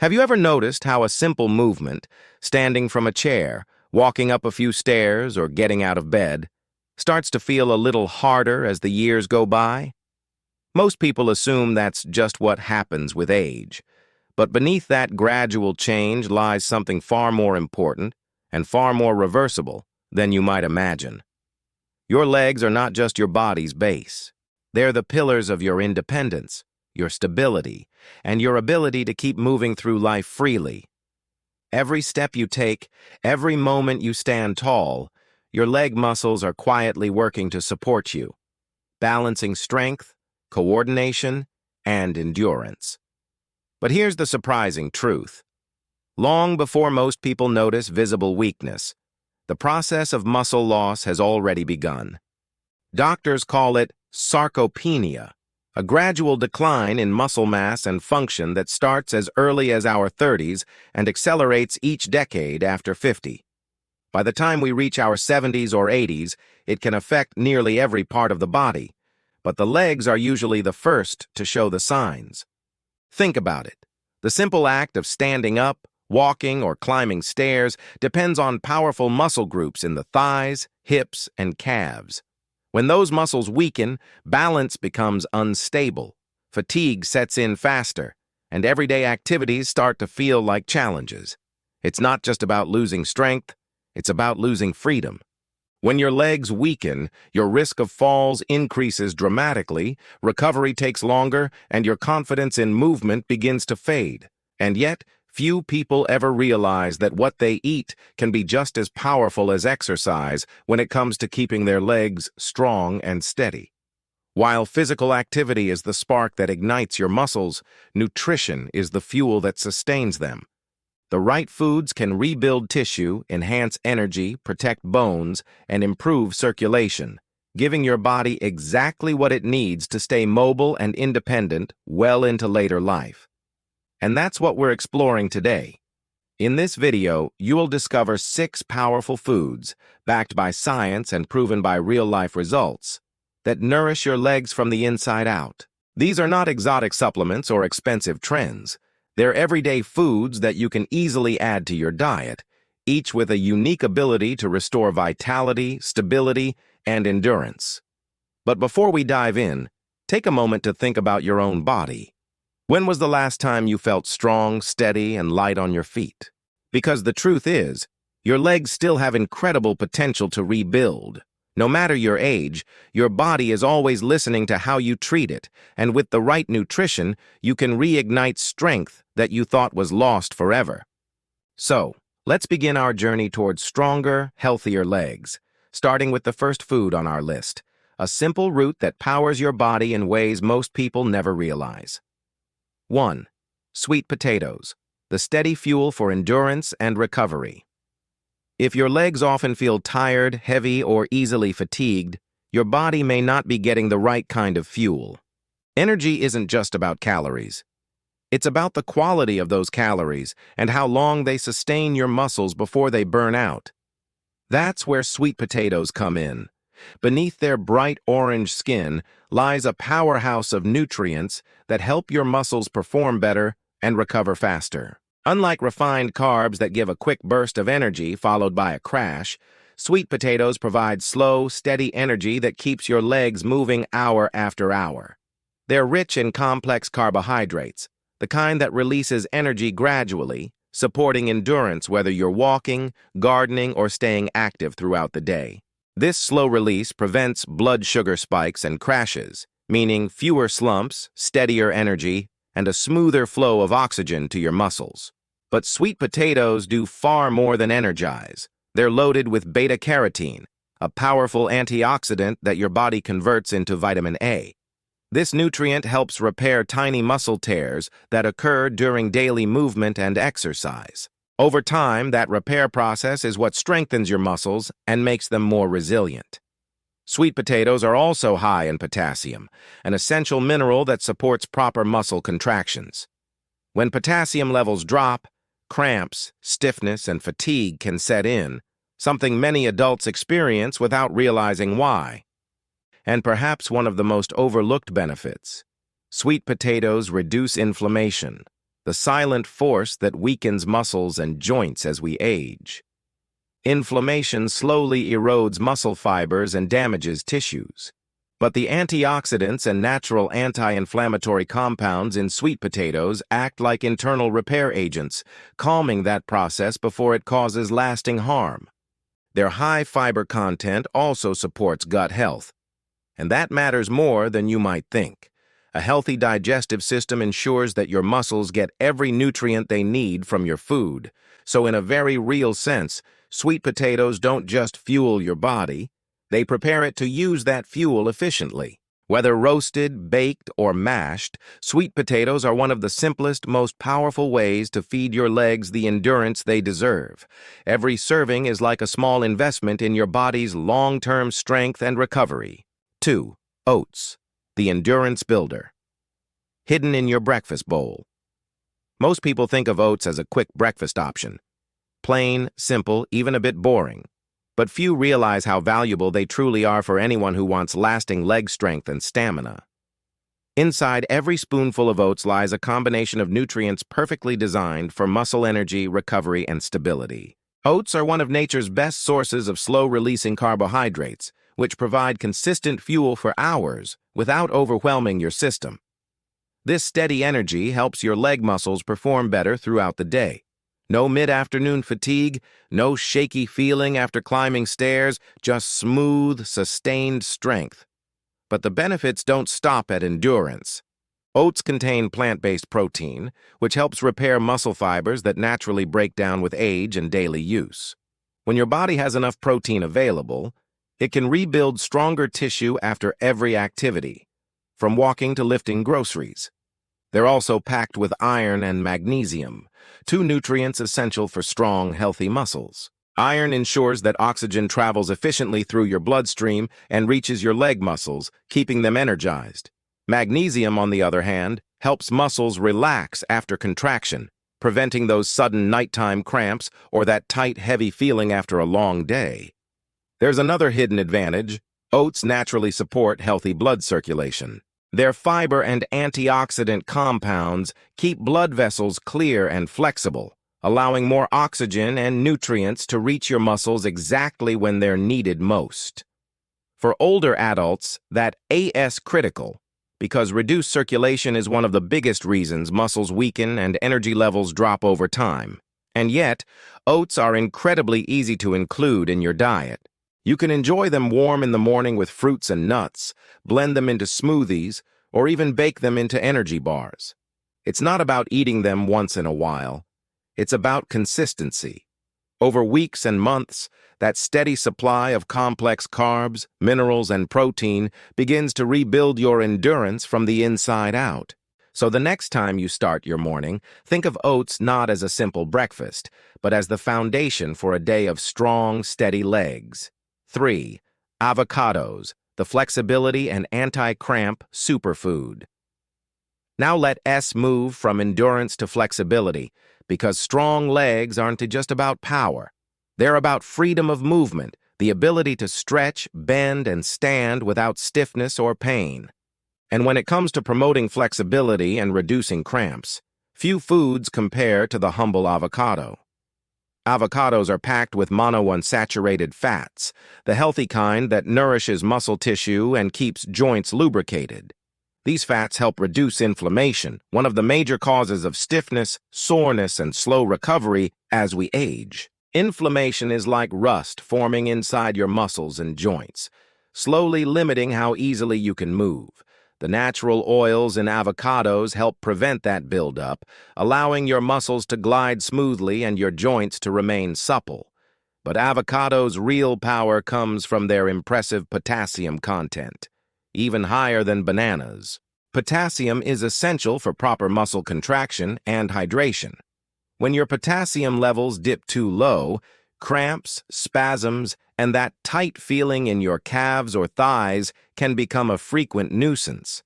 Have you ever noticed how a simple movement, standing from a chair, walking up a few stairs, or getting out of bed, starts to feel a little harder as the years go by? Most people assume that's just what happens with age. But beneath that gradual change lies something far more important and far more reversible than you might imagine. Your legs are not just your body's base. They're the pillars of your independence, your stability, and your ability to keep moving through life freely. Every step you take, every moment you stand tall, your leg muscles are quietly working to support you, balancing strength, coordination, and endurance. But here's the surprising truth. Long before most people notice visible weakness, the process of muscle loss has already begun. Doctors call it sarcopenia, a gradual decline in muscle mass and function that starts as early as our 30s and accelerates each decade after 50. By the time we reach our 70s or 80s, it can affect nearly every part of the body, but the legs are usually the first to show the signs. Think about it. The simple act of standing up, walking, or climbing stairs depends on powerful muscle groups in the thighs, hips, and calves. When those muscles weaken, balance becomes unstable, fatigue sets in faster, and everyday activities start to feel like challenges. It's not just about losing strength, it's about losing freedom. When your legs weaken, your risk of falls increases dramatically, recovery takes longer, and your confidence in movement begins to fade. And yet, few people ever realize that what they eat can be just as powerful as exercise when it comes to keeping their legs strong and steady. While physical activity is the spark that ignites your muscles, nutrition is the fuel that sustains them. The right foods can rebuild tissue, enhance energy, protect bones, and improve circulation, giving your body exactly what it needs to stay mobile and independent well into later life. And that's what we're exploring today. In this video, you will discover 6 powerful foods, backed by science and proven by real-life results, that nourish your legs from the inside out. These are not exotic supplements or expensive trends. They're everyday foods that you can easily add to your diet, each with a unique ability to restore vitality, stability, and endurance. But before we dive in, take a moment to think about your own body. When was the last time you felt strong, steady, and light on your feet? Because the truth is, your legs still have incredible potential to rebuild. No matter your age, your body is always listening to how you treat it, and with the right nutrition, you can reignite strength that you thought was lost forever. So, let's begin our journey towards stronger, healthier legs, starting with the first food on our list, a simple root that powers your body in ways most people never realize. 1. Sweet potatoes, the steady fuel for endurance and recovery. If your legs often feel tired, heavy, or easily fatigued, your body may not be getting the right kind of fuel. Energy isn't just about calories. It's about the quality of those calories and how long they sustain your muscles before they burn out. That's where sweet potatoes come in. Beneath their bright orange skin lies a powerhouse of nutrients that help your muscles perform better and recover faster. Unlike refined carbs that give a quick burst of energy followed by a crash, sweet potatoes provide slow, steady energy that keeps your legs moving hour after hour. They're rich in complex carbohydrates, the kind that releases energy gradually, supporting endurance whether you're walking, gardening, or staying active throughout the day. This slow release prevents blood sugar spikes and crashes, meaning fewer slumps, steadier energy, and a smoother flow of oxygen to your muscles. But sweet potatoes do far more than energize. They're loaded with beta-carotene, a powerful antioxidant that your body converts into vitamin A. This nutrient helps repair tiny muscle tears that occur during daily movement and exercise. Over time, that repair process is what strengthens your muscles and makes them more resilient. Sweet potatoes are also high in potassium, an essential mineral that supports proper muscle contractions. When potassium levels drop, cramps, stiffness, and fatigue can set in, something many adults experience without realizing why. And perhaps one of the most overlooked benefits, sweet potatoes reduce inflammation, the silent force that weakens muscles and joints as we age. Inflammation slowly erodes muscle fibers and damages tissues. But the antioxidants and natural anti-inflammatory compounds in sweet potatoes act like internal repair agents, calming that process before it causes lasting harm. Their high fiber content also supports gut health, and that matters more than you might think. A healthy digestive system ensures that your muscles get every nutrient they need from your food. So in a very real sense, sweet potatoes don't just fuel your body, they prepare it to use that fuel efficiently. Whether roasted, baked, or mashed, sweet potatoes are one of the simplest, most powerful ways to feed your legs the endurance they deserve. Every serving is like a small investment in your body's long-term strength and recovery. 2. Oats, the endurance builder. Hidden in your breakfast bowl. Most people think of oats as a quick breakfast option. Plain, simple, even a bit boring. But few realize how valuable they truly are for anyone who wants lasting leg strength and stamina. Inside every spoonful of oats lies a combination of nutrients perfectly designed for muscle energy, recovery, and stability. Oats are one of nature's best sources of slow-releasing carbohydrates, which provide consistent fuel for hours without overwhelming your system. This steady energy helps your leg muscles perform better throughout the day. No mid-afternoon fatigue, no shaky feeling after climbing stairs, just smooth, sustained strength. But the benefits don't stop at endurance. Oats contain plant-based protein, which helps repair muscle fibers that naturally break down with age and daily use. When your body has enough protein available, it can rebuild stronger tissue after every activity, from walking to lifting groceries. They're also packed with iron and magnesium, two nutrients essential for strong, healthy muscles. Iron ensures that oxygen travels efficiently through your bloodstream and reaches your leg muscles, keeping them energized. Magnesium, on the other hand, helps muscles relax after contraction, preventing those sudden nighttime cramps or that tight, heavy feeling after a long day. There's another hidden advantage. Oats naturally support healthy blood circulation. Their fiber and antioxidant compounds keep blood vessels clear and flexible, allowing more oxygen and nutrients to reach your muscles exactly when they're needed most. For older adults, that is critical, because reduced circulation is one of the biggest reasons muscles weaken and energy levels drop over time. And yet, oats are incredibly easy to include in your diet. You can enjoy them warm in the morning with fruits and nuts, blend them into smoothies, or even bake them into energy bars. It's not about eating them once in a while. It's about consistency. Over weeks and months, that steady supply of complex carbs, minerals, and protein begins to rebuild your endurance from the inside out. So the next time you start your morning, think of oats not as a simple breakfast, but as the foundation for a day of strong, steady legs. 3. Avocados, the flexibility and anti-cramp superfood. Now let us move from endurance to flexibility, because strong legs aren't just about power. They're about freedom of movement, the ability to stretch, bend, and stand without stiffness or pain. And when it comes to promoting flexibility and reducing cramps, few foods compare to the humble avocado. Avocados are packed with monounsaturated fats, the healthy kind that nourishes muscle tissue and keeps joints lubricated. These fats help reduce inflammation, one of the major causes of stiffness, soreness, and slow recovery as we age. Inflammation is like rust forming inside your muscles and joints, slowly limiting how easily you can move. The natural oils in avocados help prevent that buildup, allowing your muscles to glide smoothly and your joints to remain supple. But avocados' real power comes from their impressive potassium content, even higher than bananas. Potassium is essential for proper muscle contraction and hydration. When your potassium levels dip too low, cramps, spasms, and that tight feeling in your calves or thighs can become a frequent nuisance.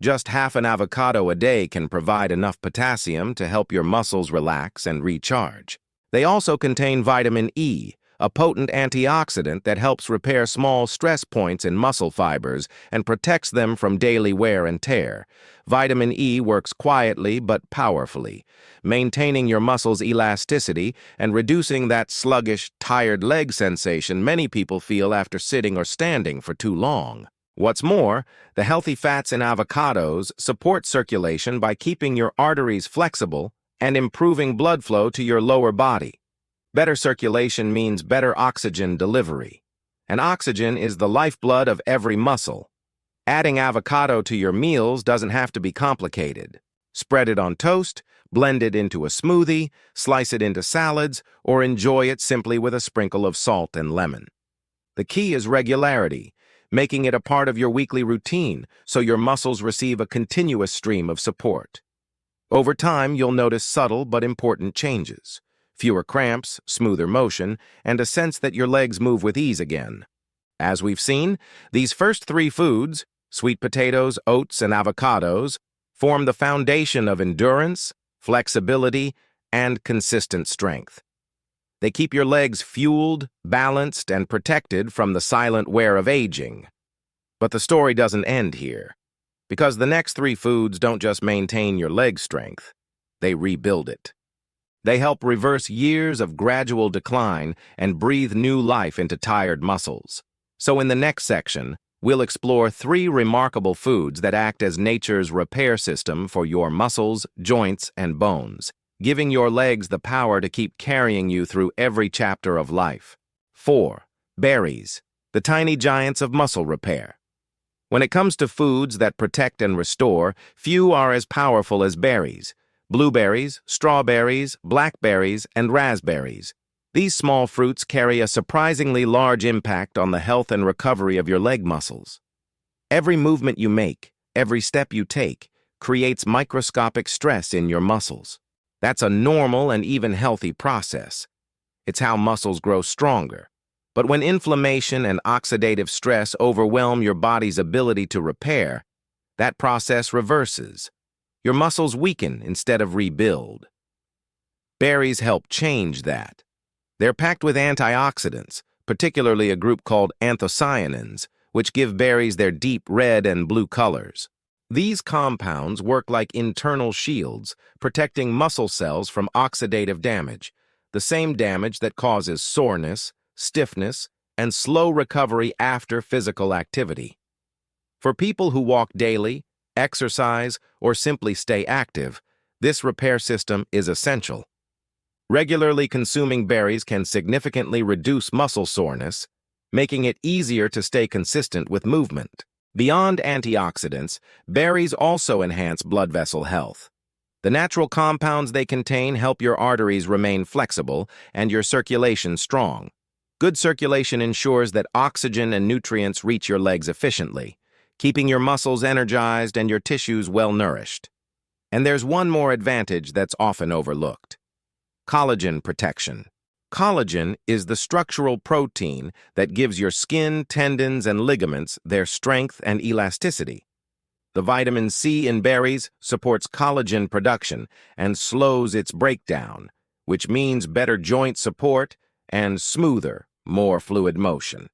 Just half an avocado a day can provide enough potassium to help your muscles relax and recharge. They also contain vitamin E, a potent antioxidant that helps repair small stress points in muscle fibers and protects them from daily wear and tear. Vitamin E works quietly but powerfully, maintaining your muscles' elasticity and reducing that sluggish, tired leg sensation many people feel after sitting or standing for too long. What's more, the healthy fats in avocados support circulation by keeping your arteries flexible and improving blood flow to your lower body. Better circulation means better oxygen delivery, and oxygen is the lifeblood of every muscle. Adding avocado to your meals doesn't have to be complicated. Spread it on toast, blend it into a smoothie, slice it into salads, or enjoy it simply with a sprinkle of salt and lemon. The key is regularity, making it a part of your weekly routine so your muscles receive a continuous stream of support. Over time, you'll notice subtle but important changes. Fewer cramps, smoother motion, and a sense that your legs move with ease again. As we've seen, these first three foods, sweet potatoes, oats, and avocados, form the foundation of endurance, flexibility, and consistent strength. They keep your legs fueled, balanced, and protected from the silent wear of aging. But the story doesn't end here, because the next three foods don't just maintain your leg strength, they rebuild it. They help reverse years of gradual decline and breathe new life into tired muscles. So in the next section, we'll explore three remarkable foods that act as nature's repair system for your muscles, joints, and bones, giving your legs the power to keep carrying you through every chapter of life. 4. Berries, the tiny giants of muscle repair. When it comes to foods that protect and restore, few are as powerful as berries. Blueberries, strawberries, blackberries, and raspberries. These small fruits carry a surprisingly large impact on the health and recovery of your leg muscles. Every movement you make, every step you take, creates microscopic stress in your muscles. That's a normal and even healthy process. It's how muscles grow stronger. But when inflammation and oxidative stress overwhelm your body's ability to repair, that process reverses. Your muscles weaken instead of rebuild. Berries help change that. They're packed with antioxidants, particularly a group called anthocyanins, which give berries their deep red and blue colors. These compounds work like internal shields, protecting muscle cells from oxidative damage, the same damage that causes soreness, stiffness, and slow recovery after physical activity. For people who walk daily, exercise, or simply stay active, this repair system is essential. Regularly consuming berries can significantly reduce muscle soreness, making it easier to stay consistent with movement. Beyond antioxidants, berries also enhance blood vessel health. The natural compounds they contain help your arteries remain flexible and your circulation strong. Good circulation ensures that oxygen and nutrients reach your legs efficiently, keeping your muscles energized and your tissues well-nourished. And there's one more advantage that's often overlooked: collagen protection. Collagen is the structural protein that gives your skin, tendons, and ligaments their strength and elasticity. The vitamin C in berries supports collagen production and slows its breakdown, which means better joint support and smoother, more fluid motion.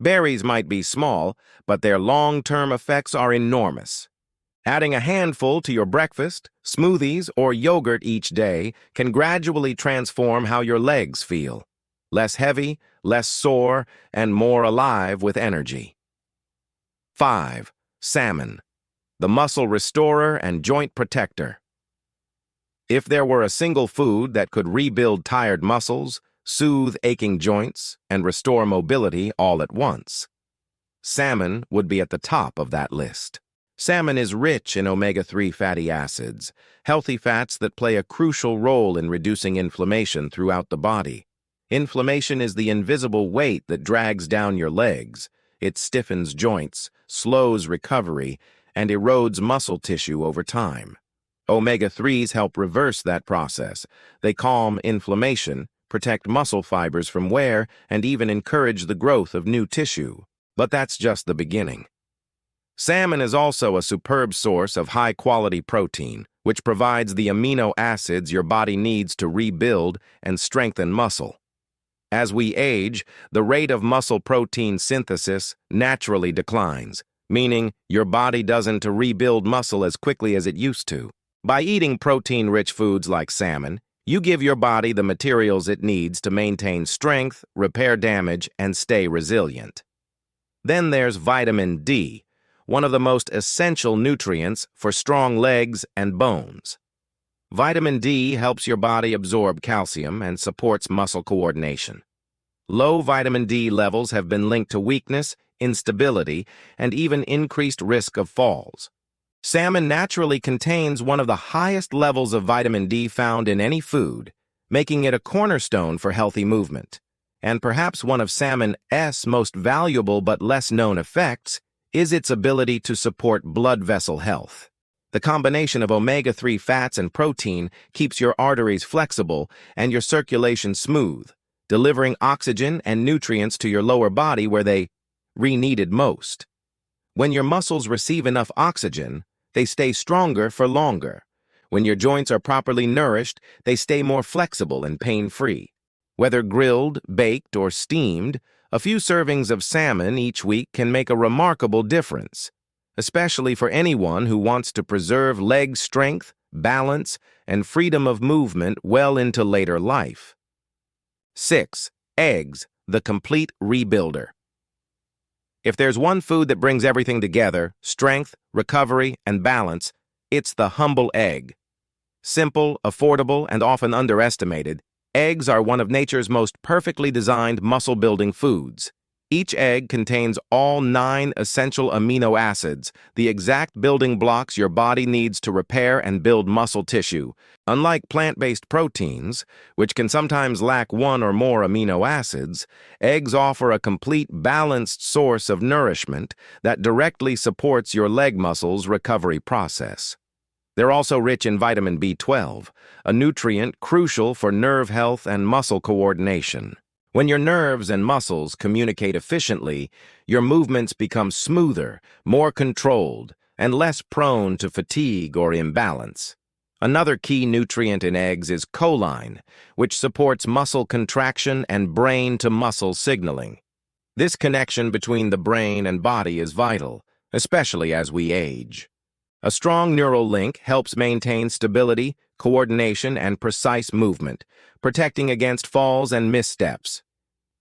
Berries might be small, but their long-term effects are enormous. Adding a handful to your breakfast, smoothies, or yogurt each day can gradually transform how your legs feel. Less heavy, less sore, and more alive with energy. 5. Salmon, the muscle restorer and joint protector. If there were a single food that could rebuild tired muscles, soothe aching joints, and restore mobility all at once, salmon would be at the top of that list. Salmon is rich in omega-3 fatty acids, healthy fats that play a crucial role in reducing inflammation throughout the body. Inflammation is the invisible weight that drags down your legs. It stiffens joints, slows recovery, and erodes muscle tissue over time. Omega-3s help reverse that process. They calm inflammation, protect muscle fibers from wear, and even encourage the growth of new tissue. But that's just the beginning. Salmon is also a superb source of high-quality protein, which provides the amino acids your body needs to rebuild and strengthen muscle. As we age, the rate of muscle protein synthesis naturally declines, meaning your body doesn't rebuild muscle as quickly as it used to. By eating protein-rich foods like salmon, you give your body the materials it needs to maintain strength, repair damage, and stay resilient. Then there's vitamin D, one of the most essential nutrients for strong legs and bones. Vitamin D helps your body absorb calcium and supports muscle coordination. Low vitamin D levels have been linked to weakness, instability, and even increased risk of falls. Salmon naturally contains one of the highest levels of vitamin D found in any food, making it a cornerstone for healthy movement. And perhaps one of salmon's most valuable but less known effects is its ability to support blood vessel health. The combination of omega-3 fats and protein keeps your arteries flexible and your circulation smooth, delivering oxygen and nutrients to your lower body where they needed most. When your muscles receive enough oxygen, they stay stronger for longer. When your joints are properly nourished, they stay more flexible and pain-free. Whether grilled, baked, or steamed, a few servings of salmon each week can make a remarkable difference, especially for anyone who wants to preserve leg strength, balance, and freedom of movement well into later life. 6. Eggs, the complete rebuilder. If there's one food that brings everything together, strength, recovery, and balance, it's the humble egg. Simple, affordable, and often underestimated, eggs are one of nature's most perfectly designed muscle-building foods. Each egg contains all 9 essential amino acids, the exact building blocks your body needs to repair and build muscle tissue. Unlike plant-based proteins, which can sometimes lack one or more amino acids, eggs offer a complete, balanced source of nourishment that directly supports your leg muscles' recovery process. They're also rich in vitamin B12, a nutrient crucial for nerve health and muscle coordination. When your nerves and muscles communicate efficiently, your movements become smoother, more controlled, and less prone to fatigue or imbalance. Another key nutrient in eggs is choline, which supports muscle contraction and brain-to-muscle signaling. This connection between the brain and body is vital, especially as we age. A strong neural link helps maintain stability, coordination, and precise movement, protecting against falls and missteps.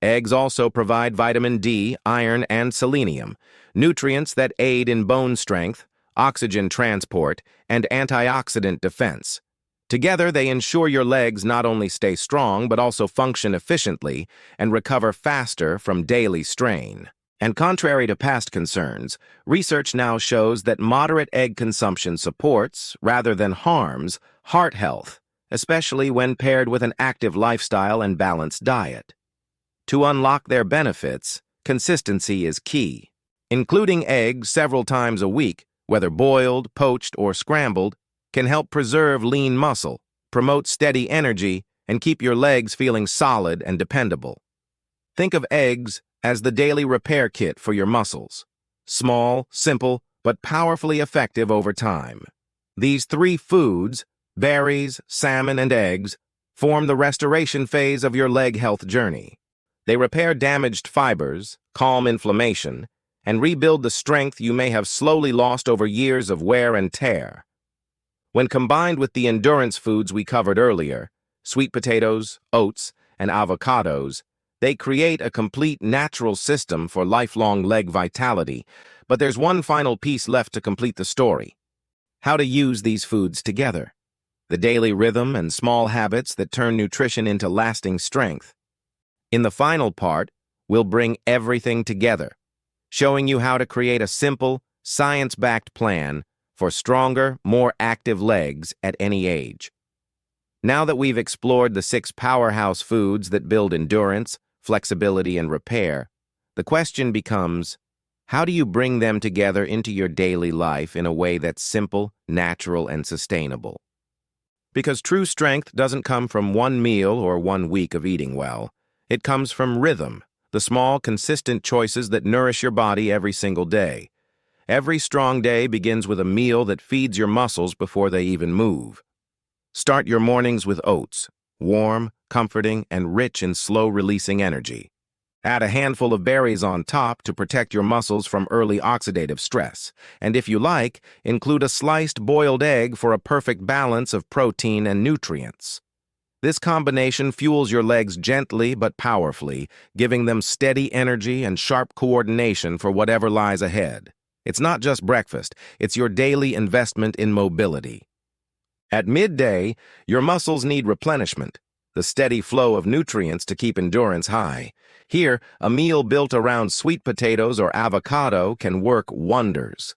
Eggs also provide vitamin D, iron, and selenium, nutrients that aid in bone strength, oxygen transport, and antioxidant defense. Together, they ensure your legs not only stay strong but also function efficiently and recover faster from daily strain. And contrary to past concerns, research now shows that moderate egg consumption supports, rather than harms, heart health, especially when paired with an active lifestyle and balanced diet. To unlock their benefits, consistency is key. Including eggs several times a week, whether boiled, poached, or scrambled, can help preserve lean muscle, promote steady energy, and keep your legs feeling solid and dependable. Think of eggs as the daily repair kit for your muscles. Small, simple, but powerfully effective over time. These 3 foods, berries, salmon, and eggs, form the restoration phase of your leg health journey. They repair damaged fibers, calm inflammation, and rebuild the strength you may have slowly lost over years of wear and tear. When combined with the endurance foods we covered earlier, sweet potatoes, oats, and avocados, they create a complete natural system for lifelong leg vitality. But there's one final piece left to complete the story: how to use these foods together. The daily rhythm and small habits that turn nutrition into lasting strength. In the final part, we'll bring everything together, showing you how to create a simple, science-backed plan for stronger, more active legs at any age. Now that we've explored the 6 powerhouse foods that build endurance, flexibility, and repair, the question becomes, how do you bring them together into your daily life in a way that's simple, natural, and sustainable? Because true strength doesn't come from one meal or one week of eating well. It comes from rhythm, the small, consistent choices that nourish your body every single day. Every strong day begins with a meal that feeds your muscles before they even move. Start your mornings with oats, warm, comforting, and rich in slow-releasing energy. Add a handful of berries on top to protect your muscles from early oxidative stress. And if you like, include a sliced boiled egg for a perfect balance of protein and nutrients. This combination fuels your legs gently but powerfully, giving them steady energy and sharp coordination for whatever lies ahead. It's not just breakfast, it's your daily investment in mobility. At midday, your muscles need replenishment, the steady flow of nutrients to keep endurance high. Here, a meal built around sweet potatoes or avocado can work wonders.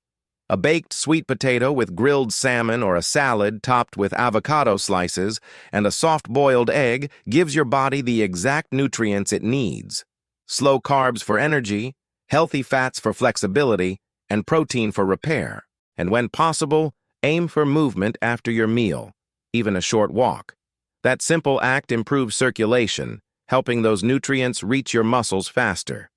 A baked sweet potato with grilled salmon or a salad topped with avocado slices and a soft-boiled egg gives your body the exact nutrients it needs. Slow carbs for energy, healthy fats for flexibility, and protein for repair. And when possible, aim for movement after your meal, even a short walk. That simple act improves circulation, helping those nutrients reach your muscles faster.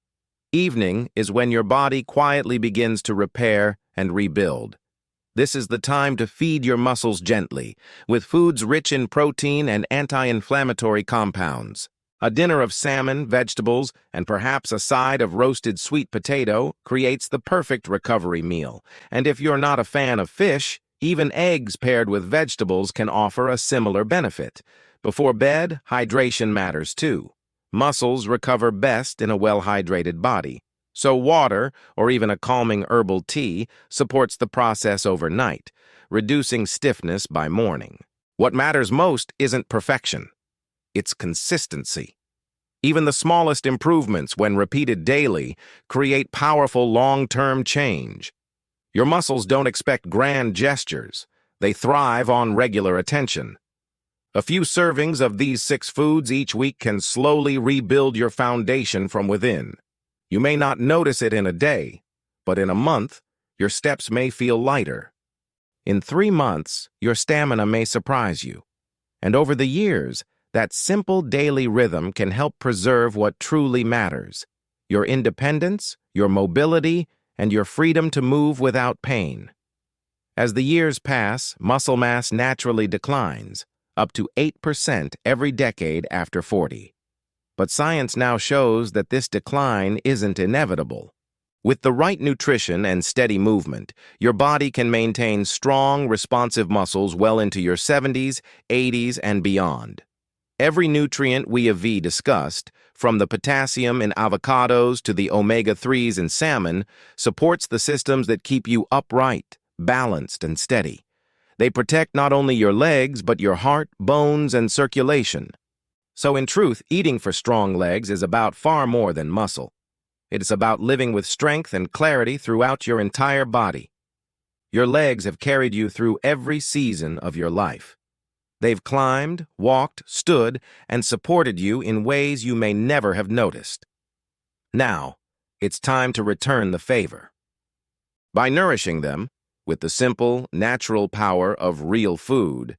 Evening is when your body quietly begins to repair and rebuild. This is the time to feed your muscles gently, with foods rich in protein and anti-inflammatory compounds. A dinner of salmon, vegetables, and perhaps a side of roasted sweet potato creates the perfect recovery meal. And if you're not a fan of fish, even eggs paired with vegetables can offer a similar benefit. Before bed, hydration matters too. Muscles recover best in a well-hydrated body, so water, or even a calming herbal tea, supports the process overnight, reducing stiffness by morning. What matters most isn't perfection. It's consistency. Even the smallest improvements, when repeated daily, create powerful long-term change. Your muscles don't expect grand gestures. They thrive on regular attention. A few servings of these 6 foods each week can slowly rebuild your foundation from within. You may not notice it in a day, but in a month, your steps may feel lighter. In 3 months, your stamina may surprise you. And over the years, that simple daily rhythm can help preserve what truly matters: your independence, your mobility, and your freedom to move without pain. As the years pass, muscle mass naturally declines, up to 8% every decade after 40. But science now shows that this decline isn't inevitable. With the right nutrition and steady movement, your body can maintain strong, responsive muscles well into your 70s, 80s, and beyond. Every nutrient we have discussed, from the potassium in avocados to the omega-3s in salmon, supports the systems that keep you upright, balanced, and steady. They protect not only your legs, but your heart, bones, and circulation. So in truth, eating for strong legs is about far more than muscle. It is about living with strength and clarity throughout your entire body. Your legs have carried you through every season of your life. They've climbed, walked, stood, and supported you in ways you may never have noticed. Now, it's time to return the favor. By nourishing them, with the simple, natural power of real food,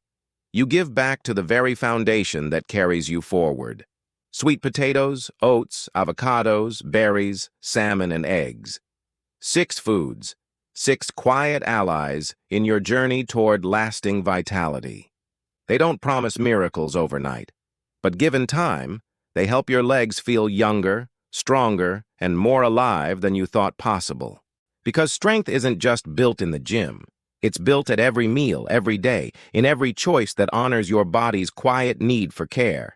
you give back to the very foundation that carries you forward. Sweet potatoes, oats, avocados, berries, salmon, and eggs. 6 foods, 6 quiet allies in your journey toward lasting vitality. They don't promise miracles overnight, but given time, they help your legs feel younger, stronger, and more alive than you thought possible. Because strength isn't just built in the gym. It's built at every meal, every day, in every choice that honors your body's quiet need for care.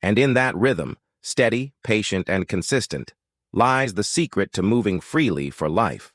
And in that rhythm, steady, patient, and consistent, lies the secret to moving freely for life.